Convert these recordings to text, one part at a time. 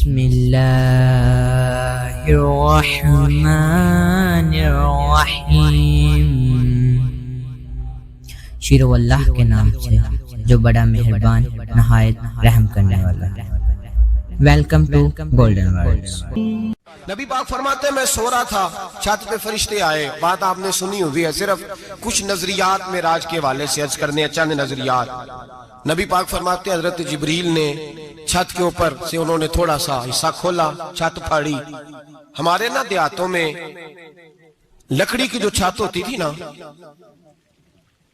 بسم اللہ الرحمن الرحیم، شروع اللہ کے نام سے جو بڑا مہربان نہایت رحم کرنے والا ہے۔ Welcome to golden words. نبی پاک فرماتے ہیں میں سو رہا تھا، چھت پہ فرشتے آئے۔ بات آپ نے سنی ہوئی ہے، صرف کچھ نظریات معراج کے حوالے سے عرض کرنے، چند نظریات۔ نبی پاک فرماتے ہیں حضرت جبریل نے چھت کے اوپر سے انہوں نے تھوڑا سا حصہ کھولا، چھت پھاڑی۔ ہمارے نا دیہاتوں میں لکڑی کی جو چھت ہوتی تھی نا،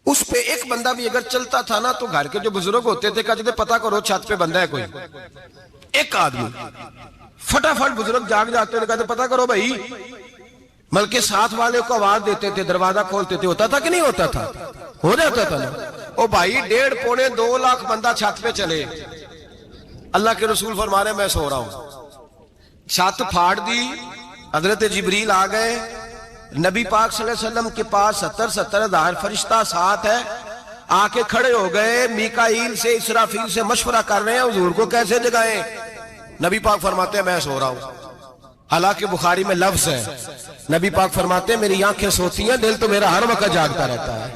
اس پہ ایک بندہ بھی اگر چلتا تھا نا تو گھر کے جو بزرگ ہوتے تھے کہتے تھے پتہ کرو چھت پہ بندہ ہے کوئی۔ ایک آدمی فٹافٹ بزرگ جاگ جاتے تھے، کہتے پتہ کرو بھائی، بلکہ ساتھ والے کو آواز دیتے تھے، دروازہ کھولتے تھے۔ ہوتا تھا کہ نہیں ہوتا تھا؟ ہو جاتا تھا نا۔ او بھائی 1.5 پونے 2 لاکھ بندہ چھت پہ چلے، اللہ کے رسول فرما رہے میں سو رہا ہوں۔ چھت پھاڑ دی، حضرت جبریل آ گئے، نبی پاک صلی اللہ علیہ وسلم کے پاس 70 ہزار فرشتہ ساتھ ہے، آ کے کھڑے ہو گئے، میکائیل سے اسرافیل سے مشورہ کر رہے ہیں حضور کو کیسے جگائیں۔ نبی پاک فرماتے ہیں میں سو رہا ہوں۔ حالانکہ بخاری میں لفظ ہے، نبی پاک فرماتے ہیں میری آنکھیں سوتی ہیں، دل تو میرا ہر وقت جاگتا رہتا ہے۔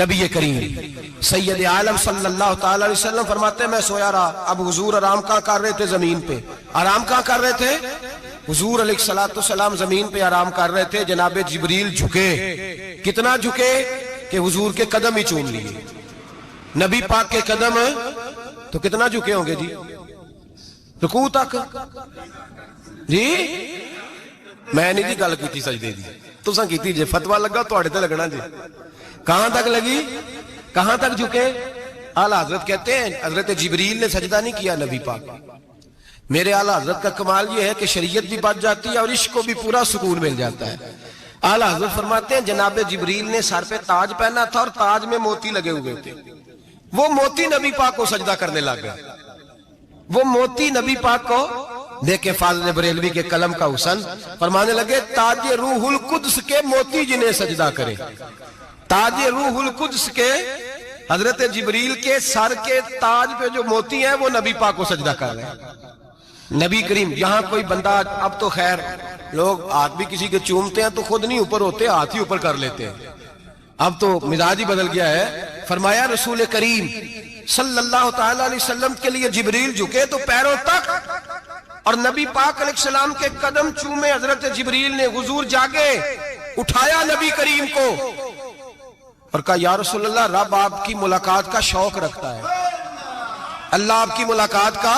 نبی کریم سید عالم صلی اللہ تعالی علیہ وسلم فرماتے ہیں میں سویا رہا۔ اب حضور آرام کہاں کر رہے تھے؟ زمین پہ۔ آرام کہاں کر رہے تھے؟ حضور علیہ السلام زمین پہ آرام کر رہے تھے، جناب جبریل جھکے۔ کتنا جھکے کہ حضور کے قدم ہی چوم لیے۔ نبی پاک کے قدم تو کتنا جھکے ہوں گے جی؟ رکوع تک جی؟ میں نہیں جی گل کی سجدے دی، تساں کیتی جی، فتویٰ لگا تو تے لگنا جی۔ کہاں تک لگی؟ کہاں تک جھکے؟ اعلیٰ حضرت کہتے ہیں حضرت جبریل نے سجدہ نہیں کیا نبی پاک۔ میرے اعلیٰ حضرت کا کمال یہ ہے کہ شریعت بھی بچ جاتی ہے اور عشق کو بھی پورا سکون مل جاتا ہے۔ اعلیٰ حضرت فرماتے ہیں جناب جبریل نے سر پہ تاج پہنا تھا اور تاج میں موتی لگے ہوئے تھے، وہ موتی نبی پاک کو سجدہ کرنے لگ گئے۔ وہ موتی نبی پاک کو دیکھیں، فاضل بریلوی کے قلم کا حسن، فرمانے لگے تاج روح القدس کے موتی جنہیں سجدہ کرے۔ تاج روح القدس کے حضرت جبریل کے سر کے تاج پہ جو موتی ہیں وہ نبی پاک کو سجدہ کر رہے ہیں۔ نبی کریم یہاں کوئی بندہ، اب تو خیر لوگ ہاتھ بھی کسی کے چومتے ہیں تو خود نہیں اوپر ہوتے، ہاتھ ہی اوپر کر لیتے ہیں، اب تو مزاج ہی بدل گیا ہے۔ فرمایا رسول کریم صلی اللہ تعالی علیہ وسلم کے لیے جبریل جھکے تو پیروں تک، اور نبی پاک علیہ السلام کے قدم چومے حضرت جبریل نے۔ حضور جاگے، اٹھایا نبی کریم کو اور کہا یا رسول اللہ، رب آپ کی ملاقات کا شوق رکھتا ہے، اللہ آپ کی ملاقات کا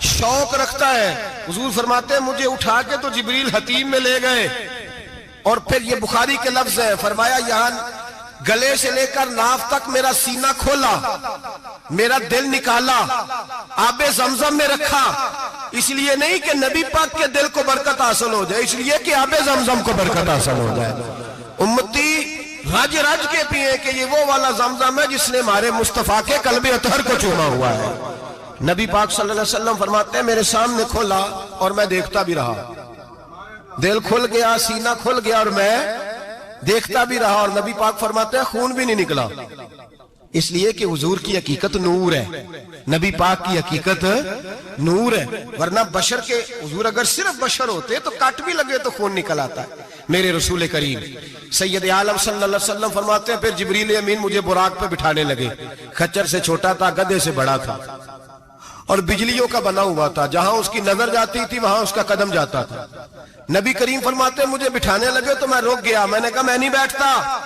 شوق رکھتا ہے۔ حضور فرماتے ہیں مجھے اٹھا کے تو جبریل حتیم میں لے گئے، اور پھر یہ بخاری کے لفظ ہے، فرمایا یہاں گلے سے لے کر ناف تک میرا سینہ کھولا، میرا دل نکالا، آب زمزم میں رکھا، اس لیے نہیں کہ نبی پاک کے دل کو برکت حاصل ہو جائے، اس لیے کہ آب زمزم کو برکت حاصل ہو جائے۔ امتی رج رج کے پیئے کہ یہ وہ والا زمزم ہے جس نے ہمارے مصطفیٰ کے قلب اطہر کو چوما ہوا ہے۔ نبی پاک صلی اللہ علیہ وسلم فرماتے ہیں میرے سامنے کھولا اور میں دیکھتا بھی رہا، دل کھل گیا، سینہ کھل گیا اور میں دیکھتا بھی رہا، اور نبی پاک فرماتے ہیں خون بھی نہیں نکلا، اس لیے کہ حضور کی حقیقت نور ہے، نبی پاک کی حقیقت نور ہے۔ ورنہ بشر کے حضور اگر صرف بشر ہوتے تو کٹ بھی لگے تو خون نکل آتا ہے۔ میرے رسول کریم سید عالم صلی اللہ علیہ وسلم فرماتے ہیں پھر جبریل امین مجھے براق پہ بٹھانے لگے۔ خچر سے چھوٹا تھا، گدھے سے بڑا تھا، اور بجلیوں کا بنا ہوا تھا، جہاں اس کی نظر جاتی تھی وہاں اس کا قدم جاتا تھا۔ نبی کریم فرماتے ہیں مجھے بٹھانے لگے تو میں رک گیا، میں نے کہا میں نہیں بیٹھتا۔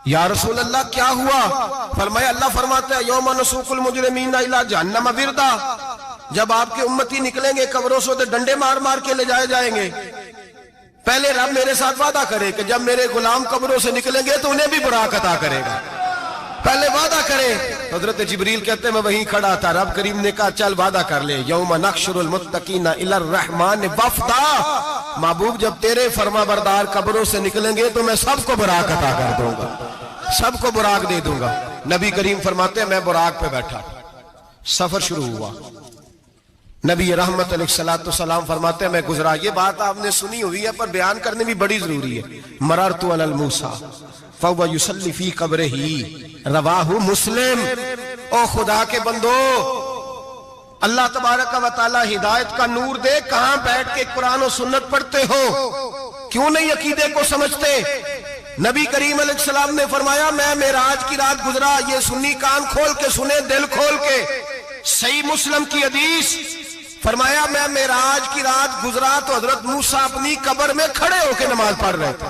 یا رسول اللہ کیا ہوا؟ فرمایا اللہ فرماتا ہے یوم نسوق المجرمین الی جہنم وردا، جب آپ کے امتی نکلیں گے قبروں سے تو ڈنڈے مار مار کے لے جائے جائیں گے۔ پہلے رب میرے ساتھ وعدہ کرے کہ جب میرے غلام قبروں سے نکلیں گے تو انہیں بھی براق عطا کرے گا، پہلے وعدہ کرے۔ حضرت جبریل کہتے ہیں میں وہیں کھڑا تھا، رب کریم نے کہا چل وعدہ کر لے، یوم نحشر المتقین الی الرحمن وفدا، محبوب جب تیرے فرما بردار قبروں سے نکلیں گے تو میں سب کو براق عطا کر دوں گا، سب کو براق دے دوں گا۔ نبی کریم فرماتے ہیں میں براق پہ بیٹھا، سفر شروع ہوا۔ نبی رحمت علیہ السلام فرماتے ہیں میں گزرا۔ یہ بات آپ نے سنی ہوئی ہے پر بیان کرنے بھی بڑی ضروری ہے۔ مررت علی الموسیٰ فَوَّ يُسَلِّ فِي قَبْرِهِ رواہ مسلم۔ او خدا کے بندو، اللہ تبارک و تعالی ہدایت کا نور دے، کہاں بیٹھ کے قرآن و سنت پڑھتے ہو؟ کیوں نہیں عقیدے کو سمجھتے؟ نبی کریم علیہ السلام نے فرمایا میں معراج کی رات گزرا، یہ سنی کان کھول کے سنے، دل کھول کے، صحیح مسلم کی حدیث، فرمایا میں معراج کی رات گزرا تو حضرت موسیٰ اپنی قبر میں کھڑے ہو کے نماز پڑھ رہے تھے۔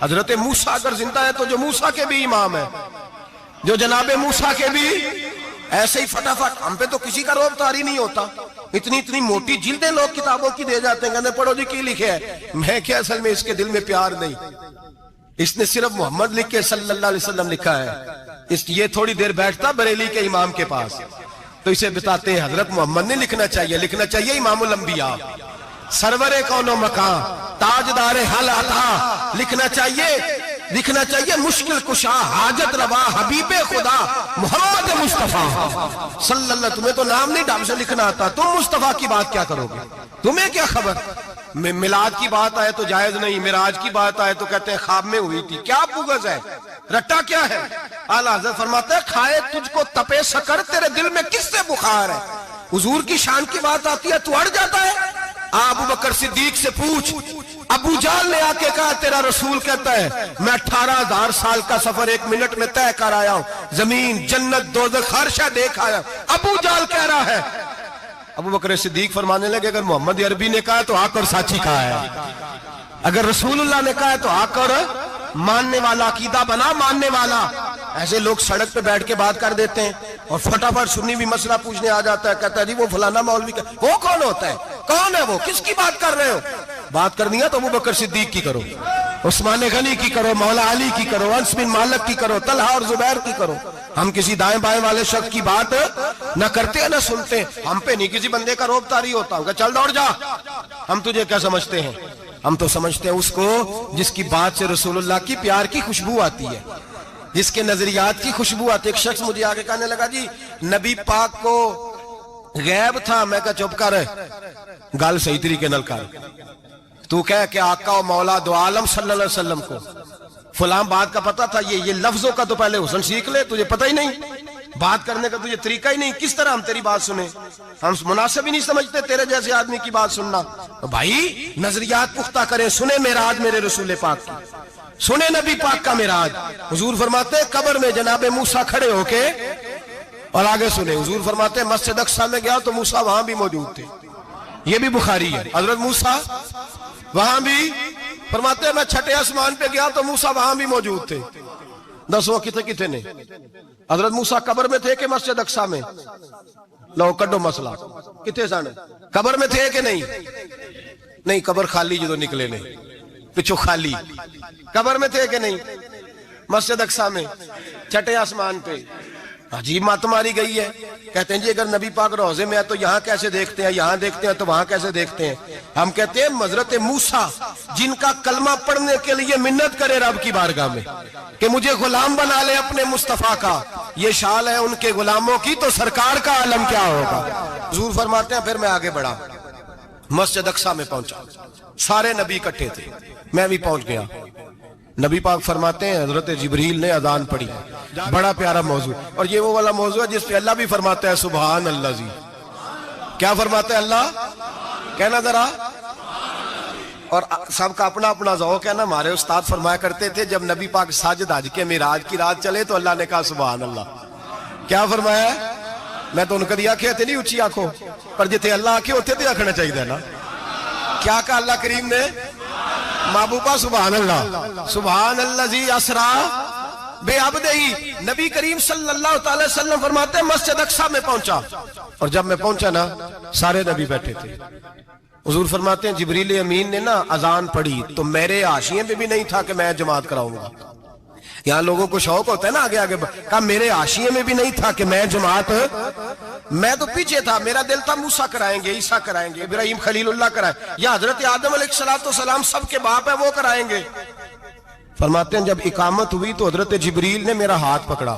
حضرت موسیٰ اگر زندہ ہے تو جو موسیٰ کے بھی امام ہے، جو جناب موسیٰ کے بھی ایسے ہی فٹافٹ، ہم پہ تو کسی کا روب طاری نہیں ہوتا، اتنی موٹی جلدیں لوگ کتابوں کی دے جاتے ہیں، کہتے ہیں پڑھو جی کی لکھے ہے، میں کیا اصل میں اس کے دل میں پیار نہیں، اس نے صرف محمد لکھ کے صلی اللہ علیہ وسلم لکھا ہے، یہ تھوڑی دیر بیٹھتا بریلی کے امام کے پاس تو اسے بتاتے ہیں حضرت محمد نے لکھنا چاہیے امام الانبیاء، سرور کون و مکان، تاجدار حل عطا، لکھنا چاہیے مشکل کشا، حاجت روا، حبیب خدا محمد مصطفیٰ صلی اللہ۔ تمہیں تو نام نہیں ڈھنگ سے لکھنا آتا، تم مصطفیٰ کی بات کیا کرو گے؟ تمہیں کیا خبر؟ میلاد کی بات آئے تو جائز نہیں، معراج کی بات آئے تو کہتے ہیں خواب میں ہوئی تھی، کیا بغض ہے، رٹا کیا ہے؟ اعلیٰ حضرت فرماتے ہیں کھائے تجھ کو تپے سکر، تیرے دل میں کس سے بخار ہے؟ حضور کی شان کی بات آتی ہے تو اڑ جاتا ہے۔ ابو بکر صدیق سے پوچھ، ابو جہل نے آ کے کہا تیرا رسول کہتا ہے میں 18,000 سال کا سفر 1 منٹ میں طے کر آیا ہوں، زمین جنت دوزخ ہر شے دیکھ آیا ہوں، ابو جہل کہہ رہا ہے۔ ابو بکر صدیق فرمانے لگے اگر محمد عربی نے کہا تو آ کر سچی کہا ہے، اگر رسول اللہ نے کہا ہے تو آ کر ماننے والا، عقیدہ بنا ماننے والا۔ ایسے لوگ سڑک پہ بیٹھ کے بات کر دیتے ہیں اور فٹافٹ سنی بھی مسئلہ پوچھنے آ جاتا ہے، کہتا ہے جی وہ فلانا مولوی کا، وہ کون ہوتا ہے، کون ہے وہ، کس کی بات کر رہے ہو؟ بات کرنی ہے تو ابو بکر صدیق کی کرو، عثمان غنی کی کرو، مولا علی کی کرو، انس بن مالک کی کرو، طلحہ اور زبیر کی کرو۔ ہم کسی دائیں بائیں والے شخص کی بات نہ کرتے ہیں نہ سنتے، ہم پہ نہیں کسی بندے کا روب طاری ہوتا ہوں کہ چل دوڑ جا، ہم تجھے کیا سمجھتے ہیں؟ ہم تو سمجھتے ہیں اس کو جس کی بات سے رسول اللہ کی پیار کی خوشبو آتی ہے، جس کے نظریات کی خوشبو آتی ہے۔ ایک شخص مجھے آگے کہنے لگا جی نبی پاک کو غیب تھا، میں کہا چپ کر، گل صحیح طریقے نال کر، تو کہہ کہ آقا و مولا دو عالم صلی اللہ علیہ وسلم کو فلاں بات کا پتہ تھا، یہ لفظوں کا تو پہلے حسن سیکھ لے، تجھے پتہ ہی نہیں، بات کرنے کا تجھے طریقہ ہی نہیں، کس طرح ہم تیری بات سنیں؟ ہم مناسب ہی نہیں سمجھتے تیرے جیسے آدمی کی بات سننا۔ بھائی نظریات پختہ کریں، سنیں معراج میرے رسول پاک کی، سنیں نبی پاک کا معراج۔ حضور فرماتے ہیں قبر میں جناب موسیٰ کھڑے ہو کے، اور آگے سنیں حضور فرماتے ہیں مسجد اقصیٰ میں گیا تو موسیٰ وہاں بھی موجود تھے، یہ بھی بخاری ہے، حضرت موسیٰ وہاں بھی، فرماتے ہیں میں چھٹے آسمان پہ گیا تو موسیٰ وہاں بھی موجود تھے۔ دسو کتنے نے حضرت موسیٰ قبر میں تھے کہ مسجد اقصیٰ میں؟ لو کڈو مسئلہ، کتنے سن قبر میں تھے کہ نہیں؟ قبر خالی جو نکلے نے پچھو خالی، قبر میں تھے کہ نہیں؟ مسجد اقصیٰ میں چھٹے آسمان پہ۔ عجیب مات ماری گئی ہے، کہتے ہیں جی اگر نبی پاک روضے میں ہے تو یہاں کیسے دیکھتے ہیں، یہاں دیکھتے ہیں تو وہاں کیسے دیکھتے ہیں؟ ہم کہتے ہیں حضرت موسیٰ جن کا کلمہ پڑھنے کے لیے منت کرے رب کی بارگاہ میں کہ مجھے غلام بنا لے اپنے مصطفیٰ کا، یہ شال ہے ان کے غلاموں کی، تو سرکار کا عالم کیا ہوگا؟ حضور فرماتے ہیں پھر میں آگے بڑھا، مسجد اقصیٰ میں پہنچا، سارے نبی اکٹھے تھے، میں بھی پہنچ گیا۔ نبی پاک فرماتے ہیں حضرت جبریل نے اذان پڑھی، بڑا پیارا موضوع، اور یہ وہ والا موضوع ہے جس پہ اللہ بھی فرماتا ہے سبحان اللہ جی، کیا فرماتا ہے اللہ؟ کہنا ذرا، اور سب کا اپنا اپنا ذوق ہے نا۔ ہمارے استاد فرمایا کرتے تھے جب نبی پاک ساجد حج کے معراج کی رات چلے تو اللہ نے کہا سبحان اللہ، کیا فرمایا؟ میں تو ان کو دیا کہ نہیں اچھی آنکھوں پر جتنے اللہ آنکھیں ہوتے تھے آنکھنا چاہیے نا، کیا کہا اللہ کریم نے؟ محبوبہ سبحان اللہ، سبحان اللہ زی اسرا بے عبدہی۔ نبی کریم صلی اللہ تعالی وسلم فرماتے ہیں مسجد اقصیٰ میں پہنچا، اور جب میں پہنچا نا سارے نبی بیٹھے تھے۔ حضور فرماتے ہیں جبریل امین نے نا اذان پڑھی تو میرے حاشیے میں بھی نہیں تھا کہ میں جماعت کراؤں گا، یہاں لوگوں کو شوق ہوتا ہے نا آگے آگے، کہا میرے حاشیے میں بھی نہیں تھا کہ میں جماعت، میں تو پیچھے تھا، میرا دل تھا موسیٰ کرائیں گے، عیسیٰ کرائیں گے، ابراہیم خلیل اللہ کرائیں، یا حضرت آدم علیہ السلام سب کے باپ ہے وہ کرائیں گے۔ فرماتے ہیں جب اقامت ہوئی تو حضرت جبریل نے میرا ہاتھ پکڑا،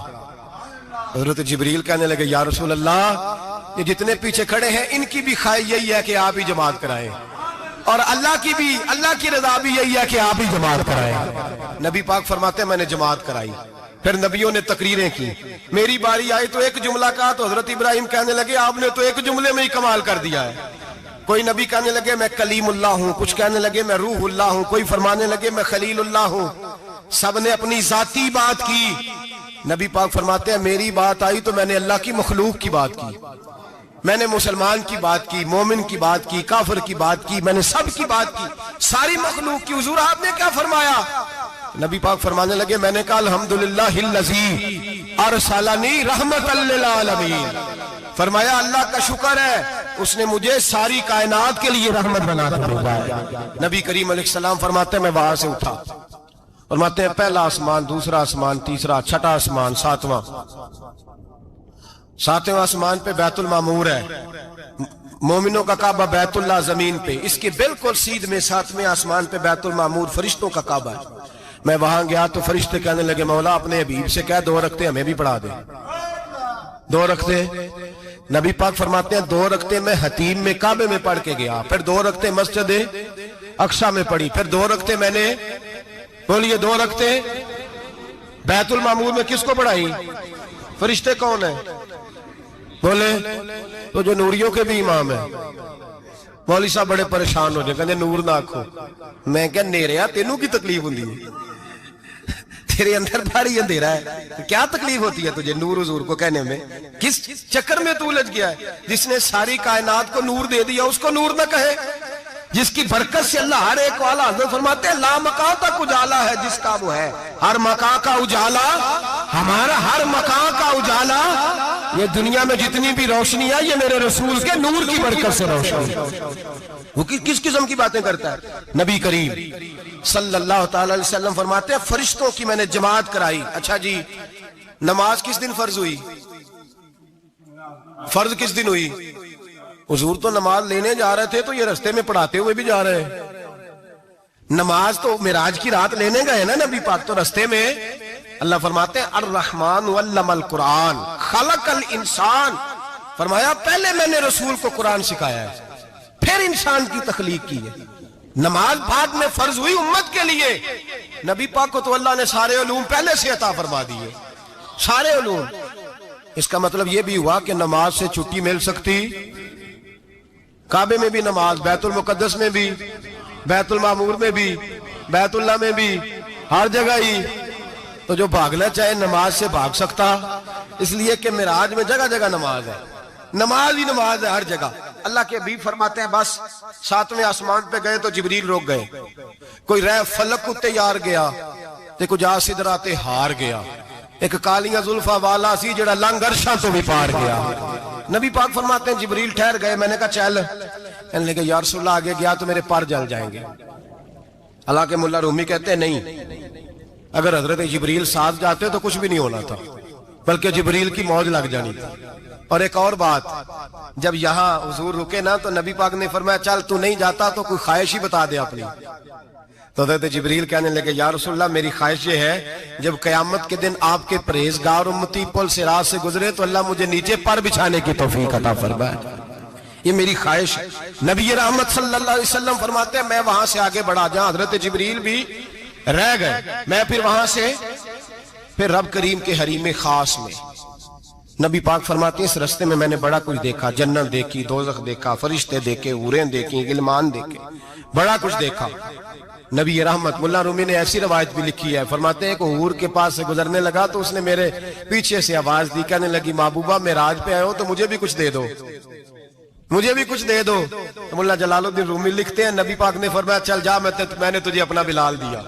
حضرت جبریل کہنے لگے یا رسول اللہ یہ جتنے پیچھے کھڑے ہیں ان کی بھی خواہش یہی ہے کہ آپ ہی جماعت کرائیں، اور اللہ کی رضا بھی یہی ہے کہ آپ ہی جماعت کرائیں۔ نبی پاک فرماتے ہیں میں نے جماعت کرائی، پھر نبیوں نے تقریریں کی. میری باری آئی تو ایک جملہ کہا تو حضرت ابراہیم کہنے لگے آپ نے تو ایک جملے میں ہی کمال کر دیا ہے. کوئی نبی کہنے لگے میں کلیم اللہ ہوں, کچھ کہنے لگے میں روح اللہ ہوں, کوئی فرمانے لگے میں خلیل اللہ ہوں. سب نے اپنی ذاتی بات کی. نبی پاک فرماتے ہیں میری بات آئی تو میں نے اللہ کی مخلوق کی بات کی, میں نے مسلمان کی بات کی, مومن کی بات کی, کافر کی بات کی, میں نے سب کی بات کی, ساری مخلوق کی. حضور آپ نے کیا فرمایا؟ نبی پاک فرمانے لگے میں نے کہا الحمدللہ الذی ارسلنی رحمت للعالمین. فرمایا اللہ کا شکر ہے اس نے مجھے ساری کائنات کے لیے رحمت بنا کر بھیجا ہے. نبی کریم علیہ السلام فرماتے ہیں میں وہاں سے اٹھا, فرماتے ہیں پہلا آسمان, دوسرا آسمان, تیسرا, چھٹا آسمان, ساتواں آسمان پہ بیت المعمور ہے, مومنوں کا کعبہ بیت اللہ زمین پہ, اس کے بالکل سیدھ میں ساتویں آسمان پہ بیت المعمور فرشتوں کا کعبہ ہے. میں وہاں گیا تو فرشتے کہنے لگے مولا اپنے حبیب سے کہہ 2 رکعتیں ہمیں بھی پڑھا دے. 2 رکعتیں. نبی پاک فرماتے ہیں 2 رکعتیں میں حتیم میں کعبے میں پڑھ کے گیا, پھر 2 رکعتیں مسجد اقصی میں پڑھی, پھر 2 رکعتیں میں نے بولیے 2 رکعتیں بیت المعمور میں کس کو پڑھائی؟ فرشتے کون ہیں بولے؟ تو جو نوریوں کے بھی امام ہیں. مولوی صاحب بڑے پریشان ہو جائے, کہنے نور نہ آکھو. میں کہ نیریا تینوں کی تکلیف ہوندی ہے, تیرے اندر بھاری اندھیرا ہے, کیا تکلیف ہوتی ہے تجھے نور حضور کو کہنے میں؟ کس چکر میں تو الجھ گیا ہے؟ جس نے ساری کائنات کو نور دے دیا اس کو نور نہ کہے, جس کی برکت سے اللہ ہر ایک والا. حضرت فرماتے ہیں لا مکان تک اجالا ہے جس کا وہ ہے, ہر مکان کا اجالا ہمارا, ہر مکان کا اجالا. یہ دنیا میں جتنی بھی روشنی ہے یہ میرے رسول کے نور کی برکت سے روشنی. وہ کس قسم کی باتیں کرتا ہے؟ نبی کریم صلی اللہ تعالی علیہ وسلم فرماتے ہیں فرشتوں کی میں نے جماعت کرائی. اچھا جی نماز کس دن فرض ہوئی؟ فرض کس دن ہوئی؟ حضور تو نماز لینے جا رہے تھے تو یہ رستے میں پڑھاتے ہوئے بھی جا رہے ہیں. نماز تو معراج کی رات لینے گئے نا نبی پاک, تو رستے میں اللہ فرماتے ہیں الرحمن علم القرآن خلق الانسان. فرمایا پہلے میں نے رسول کو قرآن سکھایا ہے, پھر انسان کی تخلیق کی ہے. نماز بعد میں فرض ہوئی امت کے لیے. نبی پاک کو تو اللہ نے سارے علوم پہلے سے عطا فرما دیے, سارے علوم. اس کا مطلب یہ بھی ہوا کہ نماز سے چھٹی مل سکتی, کعبے میں بھی نماز, بیت المقدس میں بھی, بیت المعمور میں بھی, بیت اللہ میں بھی, ہر جگہ ہی. تو جو بھاگنا چاہے نماز سے بھاگ سکتا, اس لیے کہ معراج میں جگہ جگہ نماز ہے, نماز ہی نماز ہے ہر جگہ. اللہ کے حبیب فرماتے ہیں بس 7ویں آسمان پہ گئے تو جبریل روک گئے, کوئی رہ فلک کو تیار گیا تے کچھ آ سدراتے ہار گیا, ایک کالیاں زلفا والا سی جڑا لنگ عرشاں تو بھی پار گیا. نبی پاک فرماتے ہیں جبریل ٹھہر گئے, میں نے کہا چل, کہنے لگے یا رسول اللہ آگے گیا تو میرے پر جل جائیں گے. حالانکہ ملا رومی کہتے ہیں نہیں, اگر حضرت جبریل ساتھ جاتے تو کچھ بھی نہیں ہونا تھا, بلکہ جبریل کی موج لگ جانی تھی. اور ایک اور بات, جب یہاں حضور رکے نا تو نبی پاک نے فرمایا چل تو نہیں جاتا تو کوئی خواہش ہی بتا دے اپنی. تو حضرت جبریل کہنے لگے یا رسول اللہ میری خواہش یہ ہے جب قیامت کے دن آپ کے پرہیزگار امتی پل صراط سے گزرے تو اللہ مجھے نیچے پر بچھانے کی توفیق عطا فرمائے, یہ میری خواہش. نبی رحمت صلی اللہ علیہ وسلم فرماتے ہیں میں وہاں سے آگے بڑھا جہاں حضرت جبریل بھی رہ گئے, میں پھر وہاں سے پھر رب کریم کے حریم خاص میں. نبی پاک فرماتے ہیں اس رستے میں نے بڑا کچھ دیکھا, جنت دیکھی, دوزخ دیکھا, فرشتے دیکھے, حوریں دیکھی, غلمان دیکھے, بڑا کچھ دیکھا. نبی رحمت ملا رومی نے ایسی روایت بھی لکھی ہے, فرماتے ہیں کہ حور کے پاس سے گزرنے لگا تو اس نے میرے پیچھے سے آواز دی, کہنے لگی محبوبہ معراج پہ آئے ہو تو مجھے بھی کچھ دے دو, مجھے بھی کچھ دے دو. ملا جلال الدین رومی لکھتے ہیں نبی پاک نے فرمایا چل جا, میں نے تجھے اپنا بلال دیا.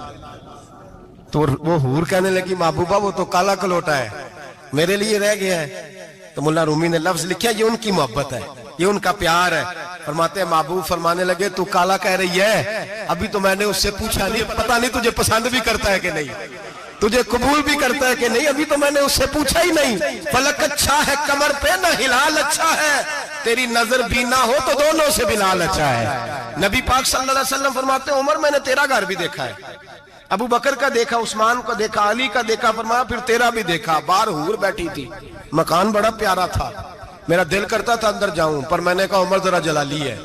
تو وہ حور کہنے لگی محبوبہ وہ تو کالا کلوٹا ہے, میرے لیے رہ گیا ہے. تو ملا رومی نے لفظ لکھا یہ ان کی محبت ہے, یہ ان کا پیار ہے. فرماتے ہیں محبوب فرمانے لگے تو کالا کہہ رہی ہے, ابھی تو میں نے اس سے پوچھا نہیں, پتہ نہیں تجھے پسند بھی کرتا ہے کہ نہیں, تجھے قبول بھی کرتا ہے کہ نہیں, ابھی تو میں نے اس سے پوچھا ہی نہیں. فلک اچھا ہے کمر پہ نہ ہلال اچھا ہے, تیری نظر بھی نہ ہو تو دونوں سے بلال اچھا ہے. نبی پاک صلی اللہ علیہ وسلم فرماتے ہیں عمر میں نے تیرا گھر بھی دیکھا ہے, ابو بکر کا دیکھا, عثمان کا دیکھا, علی کا دیکھا, فرمایا پھر تیرا بھی دیکھا. باہر حور بیٹھی تھی, مکان بڑا پیارا تھا, میرا دل کرتا تھا اندر جاؤں, پر میں نے کہا عمر ذرا جلالی ہے,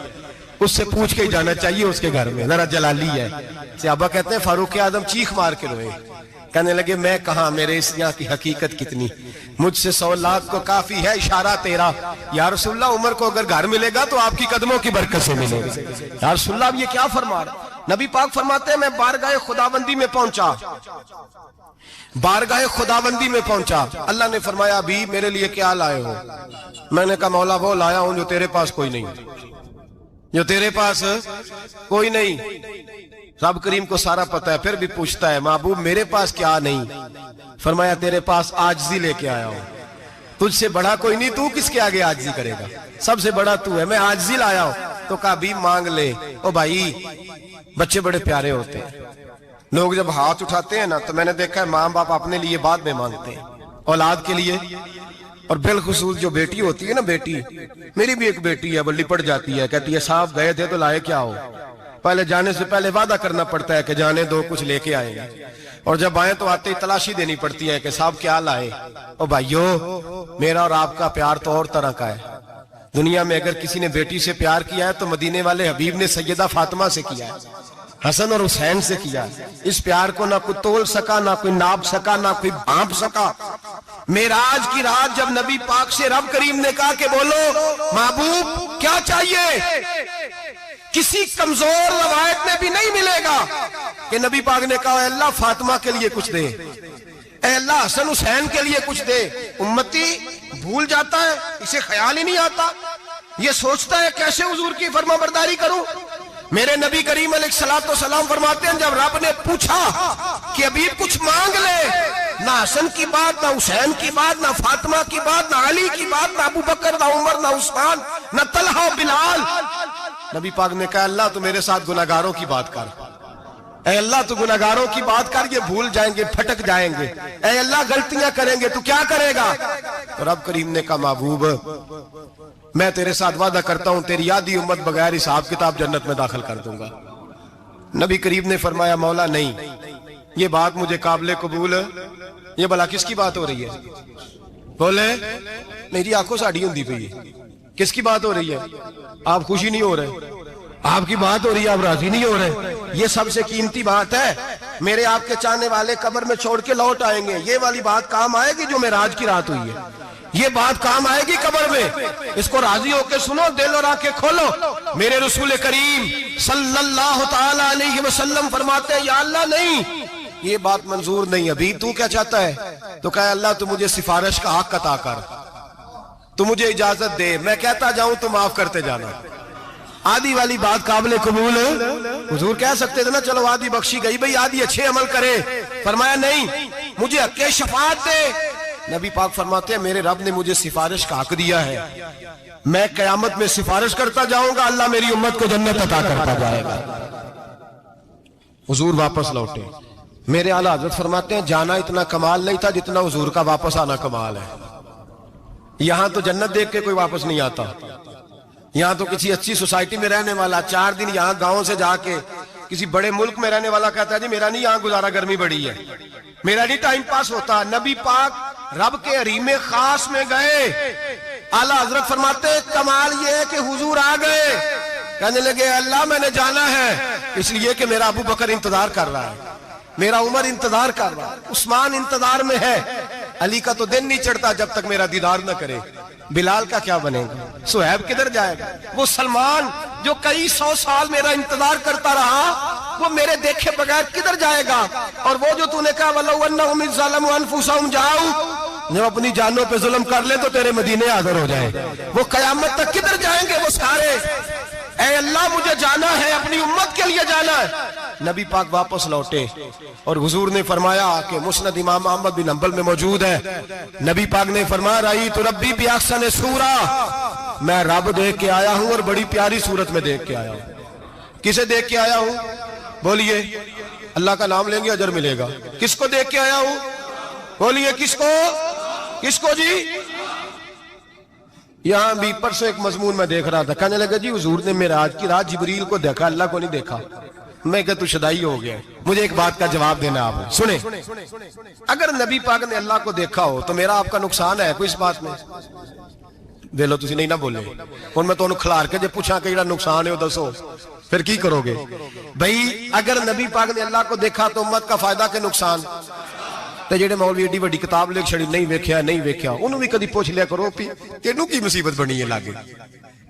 اس سے پوچھ کے ہی جانا چاہیے اس کے گھر میں, ذرا جلالی ہے. صحابہ کہتے ہیں فاروق اعظم چیخ مار کے روئے, کہنے لگے میں کہاں، میرے اس یہاں کی حقیقت کتنی، مجھ سے 100 لاکھ کو کافی ہے اشارہ تیرا۔ یا رسول اللہ عمر کو اگر گھر ملے گا تو آپ کی قدموں کی برکت سے ملے گا۔ یا رسول اللہ اب یہ کیا فرما رہا؟ نبی پاک فرماتے ہیں میں بارگاہ خداوندی میں پہنچا، بارگاہ خداوندی میں پہنچا، اللہ نے فرمایا ابھی میرے لیے کیا لائے ہو؟ میں نے کہا مولا وہ لایا ہوں جو تیرے پاس کوئی نہیں، جو تیرے پاس کوئی نہیں۔ رب کریم کو سارا پتہ ہے، پھر بھی پوچھتا ہے محبوب میرے پاس کیا نہیں؟ فرمایا تیرے پاس عاجزی لے کے آیا ہوں، تجھ سے بڑا کوئی نہیں، تو کس کے آگے عاجزی کرے گا، سب سے بڑا تو ہے، میں عاجزی لایا ہوں۔ تو کہا بھی مانگ لے۔ او بھائی بچے بڑے پیارے ہوتے ہیں، لوگ جب ہاتھ اٹھاتے ہیں نا تو میں نے دیکھا ہے ماں باپ اپنے لیے بعد میں مانگتے ہیں، اولاد کے لیے، اور بالخصوص جو بیٹی ہوتی ہے نا، بیٹی، میری بھی ایک بیٹی ہے، وہ لپٹ جاتی ہے، کہتی ہے صاحب گئے تھے تو لائے کیا ہو؟ پہلے جانے سے پہلے وعدہ کرنا پڑتا ہے کہ جانے دو کچھ لے کے آئیں گے، اور جب آئیں تو آتے ہی تلاشی دینی پڑتی ہے کہ صاحب کیا لائے۔ او بھائیو میرا اور آپ کا پیار تو اور طرح کا ہے، دنیا میں اگر کسی نے بیٹی سے پیار کیا ہے تو مدینے والے حبیب نے سیدہ فاطمہ سے کیا ہے، حسن اور حسین سے کیا۔ اس پیار کو نہ کوئی تول سکا، نہ کوئی ناپ سکا، نہ کوئی بھانپ سکا۔ معراج کی رات جب نبی پاک سے رب کریم نے کہا کہ بولو محبوب کیا چاہیے، کسی کمزور روایت میں بھی نہیں ملے گا کہ نبی پاک نے کہا اے اللہ فاطمہ کے لیے کچھ دے، اے اللہ حسن حسین کے لیے کچھ دے۔ امتی بھول جاتا ہے، اسے خیال ہی نہیں آتا، یہ سوچتا ہے کیسے حضور کی فرما برداری کروں۔ میرے نبی کریم علیہ السلام فرماتے ہیں جب رب نے پوچھا کہ ابھی کچھ مانگ لے، نہ حسن کی بات، نہ حسین کی بات، نہ فاطمہ کی بات، نہ علی کی بات، نہ ابو بکر، نہ عمر، نہ عثمان، نہ طلحہ بلال، نبی پاک نے کہا اللہ تو میرے ساتھ گناہگاروں کی بات کر، اے اللہ تو گناہگاروں کی بات کر، یہ بھول جائیں گے، پھٹک جائیں گے، اے اللہ غلطیاں کریں گے تو کیا کرے گا؟ تو رب کریم نے کہا محبوب میں تیرے ساتھ وعدہ کرتا ہوں تیری آدھی امت بغیر حساب کتاب جنت میں داخل کر دوں گا۔ نبی کریم نے فرمایا مولا نہیں، یہ بات مجھے قابل قبول ہے، یہ بھلا کس کی بات ہو رہی ہے؟ بولے میری آنکھوں ساڑھی ہوندی پئی ہے، کس کی بات ہو رہی ہے؟ آپ خوشی نہیں ہو رہے، آپ کی بات ہو رہی ہے، آپ راضی نہیں ہو رہے، یہ سب سے قیمتی بات ہے، میرے آپ کے چاہنے والے قبر میں چھوڑ کے لوٹ آئیں گے، یہ والی بات کام آئے گی جو معراج کی رات ہوئی ہے، یہ بات کام آئے گی قبر میں، اس کو راضی ہو کے سنو، دل اور آنکھیں کھولو۔ میرے رسول کریم صلی اللہ تعالی علیہ وسلم فرماتے ہیں یا اللہ نہیں، یہ بات منظور نہیں، ابھی تو کیا چاہتا ہے؟ تو کہا اللہ تو مجھے سفارش کا حق عطا کر، تو مجھے اجازت دے، میں کہتا جاؤں تو معاف کرتے جانا۔ آدھی والی بات قابل قبول حضور کہہ سکتے تھے نا چلو آدھی بخشی گئی بھئی آدھی اچھے عمل کرے، فرمایا نہیں مجھے حق شفاعت دے۔ نبی پاک فرماتے ہیں میرے رب نے مجھے سفارش کا حق دیا ہے، میں قیامت میں سفارش کرتا جاؤں گا، اللہ میری امت کو جنت عطا کرتا جائے گا۔ حضور واپس لوٹے، میرے اعلیٰ حضرت فرماتے ہیں جانا اتنا کمال نہیں تھا جتنا حضور کا واپس آنا کمال ہے۔ یہاں تو جنت دیکھ کے کوئی واپس نہیں آتا، یہاں تو کسی اچھی سوسائٹی میں رہنے والا 4 دن یہاں گاؤں سے جا کے کسی بڑے ملک میں رہنے والا کہتا ہے جی میرا نہیں یہاں گزارا، گرمی بڑی ہے، میرا نہیں ٹائم پاس ہوتا۔ نبی پاک رب کے حریم خاص میں گئے، اعلیٰ حضرت فرماتے ہیں کمال یہ ہے کہ حضور آ گئے، کہنے لگے اللہ میں نے جانا ہے اس لیے کہ میرا ابو بکر انتظار کر رہا ہے، میرا عمر انتظار کر رہا ہے، عثمان انتظار میں ہے، علی کا تو دن نہیں چڑھتا جب تک میرا دیدار نہ کرے، بلال کا کیا بنے گا، صہیب کدھر جائے گا، وہ سلمان جو کئی 100 سال میرا انتظار کرتا رہا وہ میرے دیکھے بغیر کدھر جائے گا، اور وہ جو تو نے کہا وَلَوْ أَنَّهُمْ إِذْ ظَلَمُوا أَنفُسَهُمْ جَاءُوا، جو اپنی جانوں پہ ظلم کر لے تو تیرے مدینے حاضر ہو جائیں، وہ قیامت تک کدھر جائیں گے وہ سارے، اے اللہ مجھے جانا ہے، اپنی امت کے لیے جانا ہے۔ نبی پاک واپس لوٹے اور حضور نے فرمایا کہ مسند امام احمد بن حنبل میں موجود ہے، نبی پاک نے فرمایا رأیت ربی بأحسن صورہ، میں رب دیکھ کے آیا ہوں اور بڑی پیاری صورت میں دیکھ کے آیا ہوں۔ کسے دیکھ کے آیا ہوں؟ بولیے، اللہ کا نام لیں گے اجر ملے گا۔ کس کو دیکھ کے آیا ہوں؟ بولیے کس کو؟ کس کو جی؟ یہاں بھی پرسوں ایک مضمون میں دیکھ رہا تھا، کہنے لگا جی حضور نے معراج کی رات جبریل کو دیکھا، اللہ کو نہیں دیکھا۔ میں کہا تو شدائی ہو گیا، مجھے ایک بات کا جواب دینا آپ سنیں، اگر نبی پاک نے اللہ کو دیکھا ہو تو میرا آپ کا نقصان ہے کوئی اس بات میں؟ ویلو تسی نہیں نہ بولے اور میں تو کھلار کے جب پوچھا کہ یہ نقصان ہے وہ دسو پھر کی کرو گے؟ بھئی اگر نبی پاک نے اللہ کو دیکھا تو امت کا فائدہ کہ نقصان؟ ਤੇ ਜਿਹੜੇ ਮੌਲਵੀ ਏਡੀ ਵੱਡੀ ਕਿਤਾਬ ਲਿਖ ਛੜੀ ਨਹੀਂ ਵੇਖਿਆ ਨਹੀਂ ਵੇਖਿਆ, ਉਹਨੂੰ ਵੀ ਕਦੀ ਪੁੱਛ ਲਿਆ ਕਰੋ ਵੀ ਤੈਨੂੰ ਕੀ ਮੁਸੀਬਤ ਬਣੀ ਹੈ ਲਾਗੇ,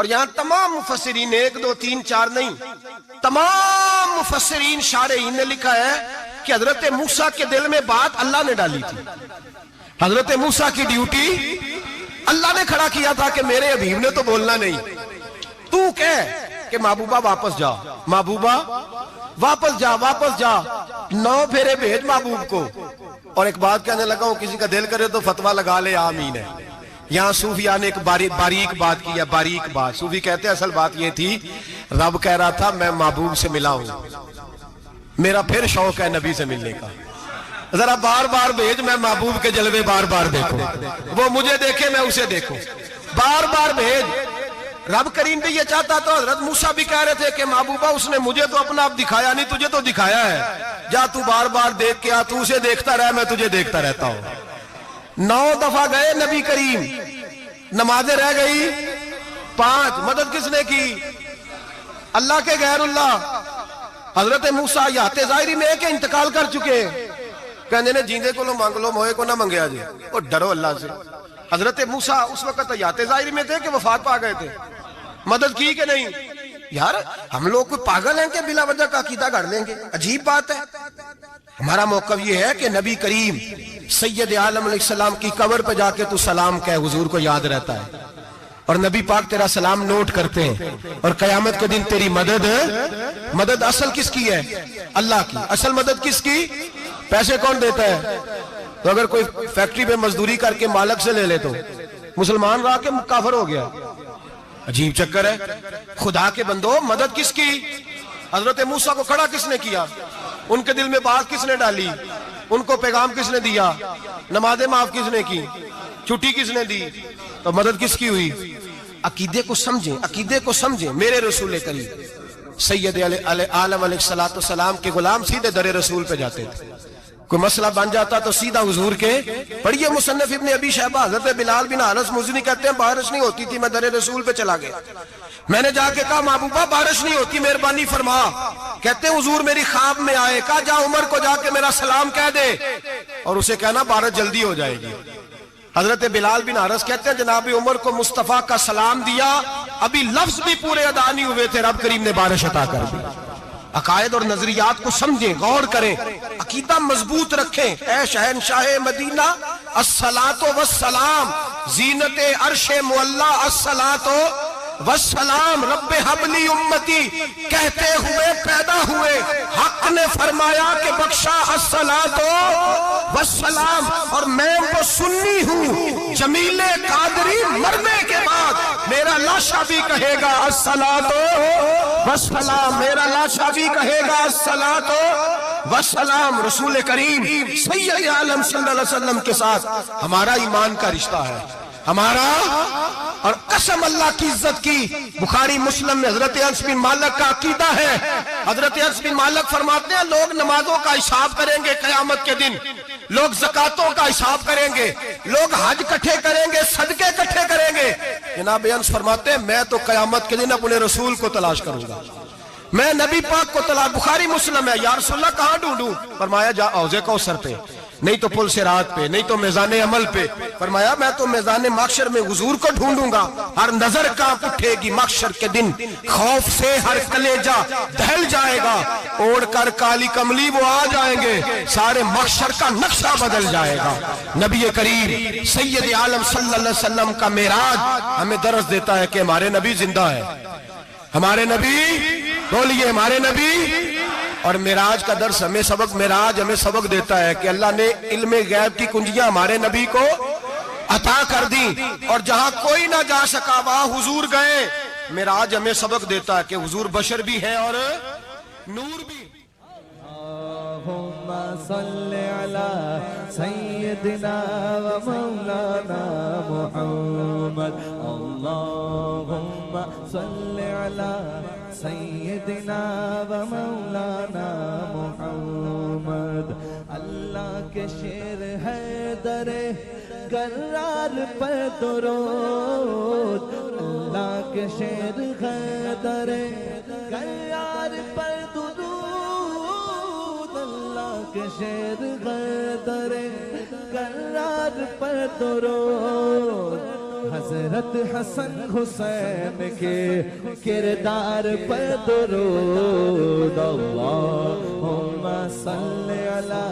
اور یہاں تمام مفسرین، 1 2 3 4 نہیں، تمام مفسرین شارحین نے لکھا ہے کہ حضرت موسیٰ کے دل میں بات اللہ نے ڈالی تھی. حضرت موسیٰ کی ڈیوٹی اللہ نے کھڑا کیا تھا کہ میرے حبیب نے تو بولنا نہیں، تو کہہ کہ محبوبہ واپس جا، محبوبہ واپس جا، واپس جا، 9 پھیرے بھیج محبوب کو. اور ایک بات کہنے لگا ہوں، کسی کا دل کرے تو فتویٰ لگا لے، آمین ہے. یہاں صوفیاء نے ایک باریک بات کی ہے، باریک بات. صوفی کہتے ہیں اصل بات یہ تھی، رب کہہ رہا تھا میں محبوب سے ملا ہوں، میرا پھر شوق ہے نبی سے ملنے کا، ذرا بار بار بھیج، میں محبوب کے جلوے بار بار دیکھوں، وہ مجھے دیکھے میں اسے دیکھوں، بار بار بھیج. رب کریم بھی یہ چاہتا تو حضرت موسیٰ بھی کہہ رہے تھے کہ محبوبہ اس نے مجھے تو اپنا اب دکھایا نہیں، تجھے تو دکھایا ہے، جا تو بار بار دیکھ کے آ، تو اسے دیکھتا رہ، میں تجھے دیکھتا رہتا ہوں. 9 دفعہ گئے نبی کریم، نمازیں رہ گئی 5. مدد کس نے کی؟ اللہ کے غیر اللہ. حضرت موسیٰ یات ظاہری میں کہ انتقال کر چکے، کہنے نے جیندے کو لو مانگ لو، موئے کو نہ منگیا جی، اور ڈرو اللہ سے. حضرت موسیٰ اس وقت یات ظاہری میں تھے کہ وفات پا گئے تھے، مدد کی کہ نہیں؟ یار ہم لوگ کوئی پاگل ہیں کہ بلا وجہ کا عقیدہ گھڑ لیں گے؟ عجیب بات ہے. ہمارا موقف یہ ہے کہ نبی کریم سید عالم علیہ السلام کی قبر پہ جا کے تو سلام کہے، حضور کو یاد رہتا ہے، اور نبی پاک تیرا سلام نوٹ کرتے ہیں. اور قیامت کے دن تیری مدد اصل کس کی ہے؟ اللہ کی. اصل مدد کس کی؟ پیسے کون دیتا ہے؟ تو اگر کوئی فیکٹری پہ مزدوری کر کے مالک سے لے لے تو مسلمان رہا کے کافر ہو گیا. عجیب چکر ہے. خدا کے بندو، مدد کس کی؟ حضرت موسیٰ کو کھڑا کس نے کیا؟ ان کے دل میں بات کس نے ڈالی؟ ان کو پیغام کس نے دیا؟ نمازیں معاف کس نے کی؟ چھٹی کس نے دی؟ تو مدد کس کی ہوئی؟ عقیدے کو سمجھیں، عقیدے کو سمجھیں. میرے رسول کریم سید عالم علیہ السلام کے غلام سیدھے در رسول پہ جاتے تھے. کوئی مسئلہ بن جاتا تو سیدھا حضور کے. پڑھیے مصنف ابن ابی شیبہ، حضرت بلال بن حارث مزنی کہتے ہیں بارش نہیں ہوتی تھی، میں در رسول پہ چلا گیا، میں نے جا کے کہا محبوبہ بارش نہیں ہوتی، مہربانی فرما. کہتے ہیں حضور میری خواب میں آئے، کہا جا عمر کو جا کے میرا سلام کہہ دے اور اسے کہنا بارش جلدی ہو جائے گی. حضرت بلال بن حارث کہتے ہیں جناب عمر کو مصطفیٰ کا سلام دیا، ابھی لفظ بھی پورے ادا نہیں ہوئے تھے، رب کریم نے بارش عطا کر دی. عقائد اور نظریات کو سمجھیں، غور کریں، عقیدہ مضبوط رکھیں. اے شہنشاہ مدینہ الصلاۃ والسلام، زینت عرش معلی الصلاۃ والسلام، رب حبلی امتی کہتے ہوئے پیدا ہوئے، حق نے فرمایا کہ بخشا الصلاۃ والسلام. اور میں تو سنی ہوں، جمیل قادری مرنے کے بعد میرا لاشا بھی کہے گا الصلاۃ والسلام، میرا لاشا بھی کہے گا الصلاۃ والسلام. رسول کریم سید عالم صلی اللہ علیہ وسلم کے ساتھ ہمارا ایمان کا رشتہ ہے، ہمارا. اور قسم اللہ کی عزت کی، بخاری مسلم میں حضرت انس بن مالک کا عقیدہ ہے. حضرت انس بن مالک فرماتے ہیں لوگ نمازوں کا حساب کریں گے قیامت کے دن، لوگ زکاتوں کا حساب کریں گے، لوگ حج کٹھے کریں گے، صدقے کٹھے کریں گے. جناب انس فرماتے ہیں میں تو قیامت کے دن اپنے رسول کو تلاش کروں گا، میں نبی پاک کو تلاش. بخاری مسلم ہے. یا رسول اللہ کہاں ڈھونڈوں؟ فرمایا جا حوض کوثر پہ، نہیں تو پل صراط پہ، نہیں تو میزان عمل پہ. فرمایا میں تو میزان محشر میں حضور کو ڈھونڈوں گا. ہر نظر کانپ اٹھے گی محشر کے دن، خوف سے ہر کلیجہ دہل جائے گا، اوڑھ کر کالی کملی وہ آ جائیں گے، سارے محشر کا نقشہ بدل جائے گا. نبی کریم سید عالم صلی اللہ علیہ وسلم کا معراج ہمیں درس دیتا ہے کہ ہمارے نبی زندہ ہے، ہمارے نبی، بولیے ہمارے نبی. اور معراج کا درس ہمیں سبق، معراج ہمیں سبق دیتا ہے کہ اللہ نے علم غیب کی کنجیاں ہمارے نبی کو عطا کر دی، اور جہاں کوئی نہ جا سکا وہاں حضور گئے. معراج ہمیں سبق دیتا ہے کہ حضور بشر بھی ہے اور نور بھی. اللہم صلی علی سیدنا و مولانا محمد، اللہم صلی علی سیدنا و مولانا محمد. اللہ کے شیر ہے در کرار پر درود، اللہ کے شیر ہے در کرار پر درود، اللہ کے شیر ہے در کرار پر درود. حضرت حضرت حسن حسین کے کردار پر درود اللہم صلی علی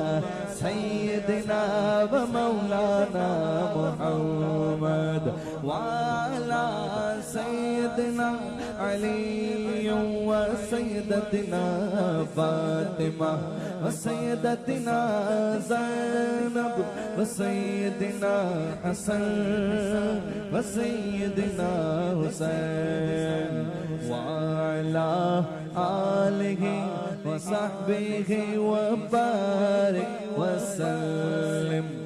سیدنا و مولانا محمد وعلی سیدنا علی و سیدتنا فاطمہ و سیدتنا زینب و سیدنا حسن و سیدنا حسین وعلی آلہ و صحبہ و بارک وسلم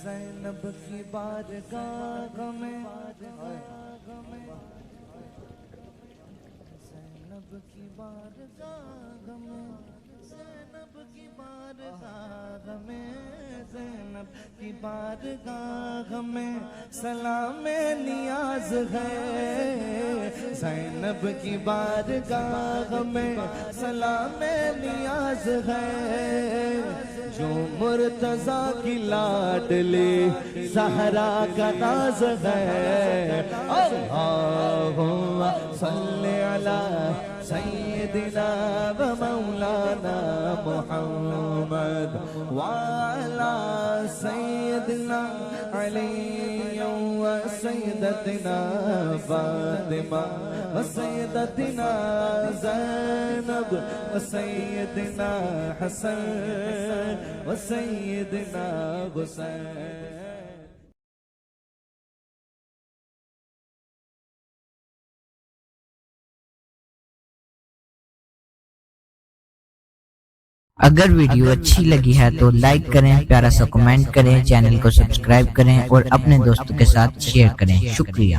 زینب کی بارگاہ میں زینب کی بارگاہ میں زینب کی بارگاہ میں زینب کی بارگاہ میں سلام نیاز ہے زینب کی بارگاہ میں سلام نیاز ہے جو مرتضیٰ کی لاڈلی زہرا کا ناز ہے اللہم صلی علی سیدنا و مولانا محمد وعلی سیدنا علی و سیدتنا فاطمہ و سیدتنا زینب و سیدنا حسن و سیدنا حسین اگر ویڈیو اچھی لگی ہے تو لائک کریں، پیارا سا کمنٹ کریں، چینل کو سبسکرائب کریں اور اپنے دوستوں کے ساتھ شیئر کریں۔ شکریہ۔